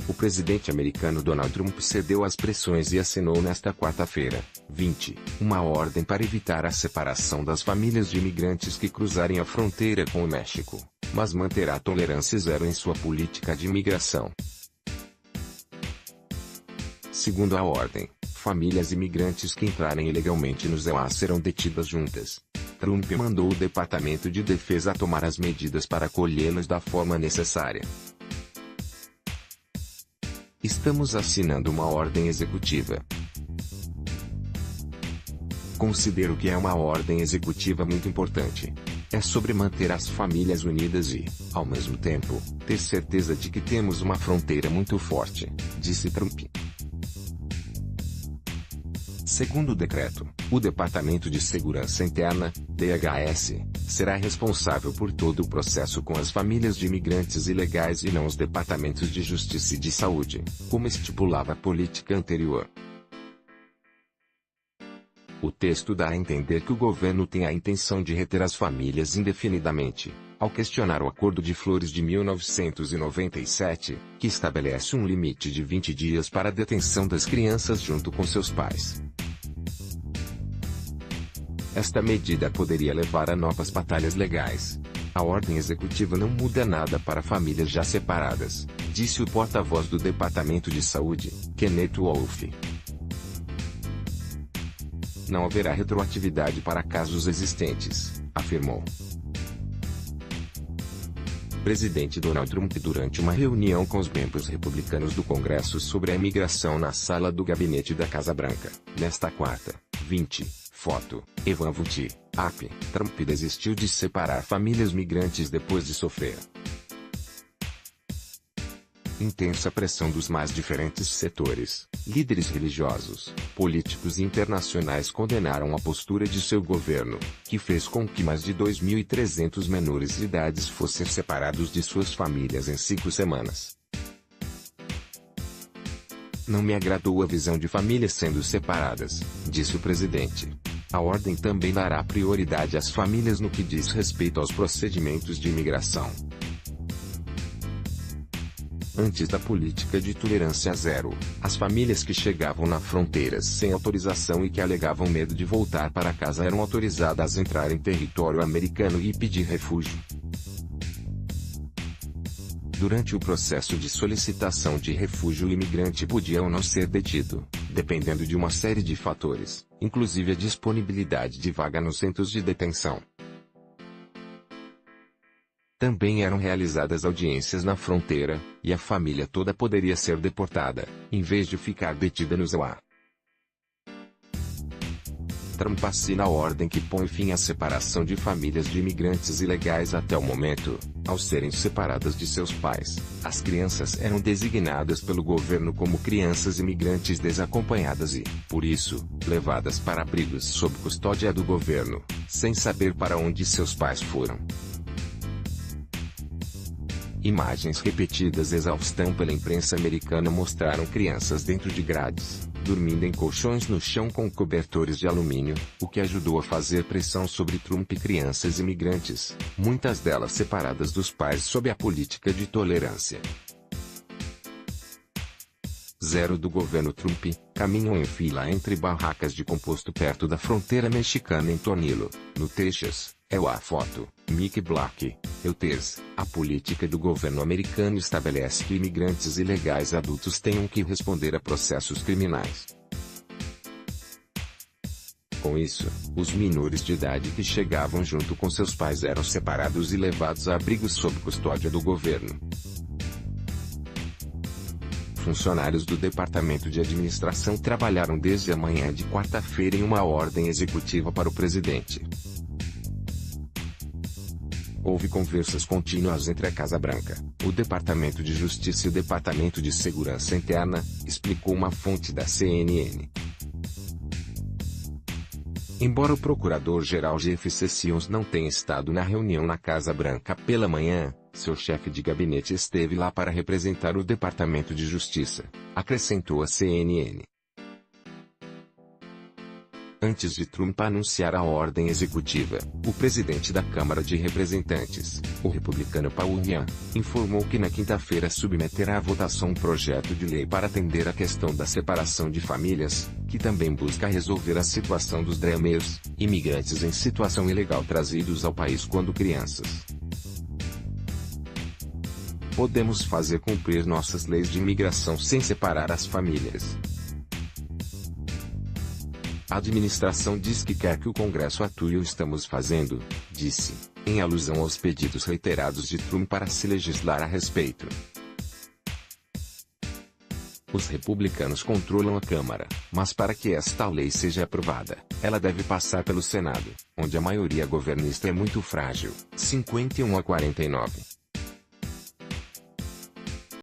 O presidente americano Donald Trump cedeu às pressões e assinou nesta quarta-feira, 20, uma ordem para evitar a separação das famílias de imigrantes que cruzarem a fronteira com o México, mas manterá tolerância zero em sua política de imigração. Segundo a ordem, famílias imigrantes que entrarem ilegalmente nos EUA serão detidas juntas. Trump mandou o Departamento de Defesa tomar as medidas para acolhê-las da forma necessária. Estamos assinando uma ordem executiva. Considero que é uma ordem executiva muito importante. É sobre manter as famílias unidas e, ao mesmo tempo, ter certeza de que temos uma fronteira muito forte, disse Trump. Segundo o decreto, o Departamento de Segurança Interna, DHS, será responsável por todo o processo com as famílias de imigrantes ilegais e não os departamentos de Justiça e de Saúde, como estipulava a política anterior. O texto dá a entender que o governo tem a intenção de reter as famílias indefinidamente, ao questionar o Acordo de Flores de 1997, que estabelece um limite de 20 dias para a detenção das crianças junto com seus pais. Esta medida poderia levar a novas batalhas legais. A ordem executiva não muda nada para famílias já separadas, disse o porta-voz do Departamento de Saúde, Kenneth Wolf. Não haverá retroatividade para casos existentes, afirmou. Presidente Donald Trump durante uma reunião com os membros republicanos do Congresso sobre a imigração na sala do gabinete da Casa Branca, nesta quarta, 20, foto, Evan Vuti, AP, Trump desistiu de separar famílias migrantes depois de sofrer intensa pressão dos mais diferentes setores. Líderes religiosos, políticos e internacionais condenaram a postura de seu governo, que fez com que mais de 2.300 menores de idade fossem separados de suas famílias em 5 semanas. Não me agradou a visão de famílias sendo separadas, disse o presidente. A ordem também dará prioridade às famílias no que diz respeito aos procedimentos de imigração. Antes da política de tolerância zero, as famílias que chegavam na fronteira sem autorização e que alegavam medo de voltar para casa eram autorizadas a entrar em território americano e pedir refúgio. Durante o processo de solicitação de refúgio, o imigrante podia ou não ser detido, dependendo de uma série de fatores, inclusive a disponibilidade de vaga nos centros de detenção. Também eram realizadas audiências na fronteira, e a família toda poderia ser deportada, em vez de ficar detida nos EUA. Trump assina a ordem que põe fim à separação de famílias de imigrantes ilegais até o momento. Ao serem separadas de seus pais, as crianças eram designadas pelo governo como crianças imigrantes desacompanhadas e, por isso, levadas para abrigos sob custódia do governo, sem saber para onde seus pais foram. Imagens repetidas exaustão pela imprensa americana mostraram crianças dentro de grades, dormindo em colchões no chão com cobertores de alumínio, o que ajudou a fazer pressão sobre Trump e crianças imigrantes, muitas delas separadas dos pais sob a política de tolerância zero do governo Trump, caminham em fila entre barracas de composto perto da fronteira mexicana em Tornillo, no Texas. É a foto, Mick Black, Reuters. A política do governo americano estabelece que imigrantes ilegais adultos tenham que responder a processos criminais. Com isso, os menores de idade que chegavam junto com seus pais eram separados e levados a abrigos sob custódia do governo. Funcionários do Departamento de Administração trabalharam desde a manhã de quarta-feira em uma ordem executiva para o presidente. Houve conversas contínuas entre a Casa Branca, o Departamento de Justiça e o Departamento de Segurança Interna, explicou uma fonte da CNN. Embora o procurador-geral Jeff Sessions não tenha estado na reunião na Casa Branca pela manhã, seu chefe de gabinete esteve lá para representar o Departamento de Justiça, acrescentou a CNN. Antes de Trump anunciar a ordem executiva, o presidente da Câmara de Representantes, o republicano Paul Ryan, informou que na quinta-feira submeterá à votação um projeto de lei para atender à questão da separação de famílias, que também busca resolver a situação dos Dreamers, imigrantes em situação ilegal trazidos ao país quando crianças. Podemos fazer cumprir nossas leis de imigração sem separar as famílias. A administração diz que quer que o Congresso atue e o estamos fazendo, disse, em alusão aos pedidos reiterados de Trump para se legislar a respeito. Os republicanos controlam a Câmara, mas para que esta lei seja aprovada, ela deve passar pelo Senado, onde a maioria governista é muito frágil, 51 a 49.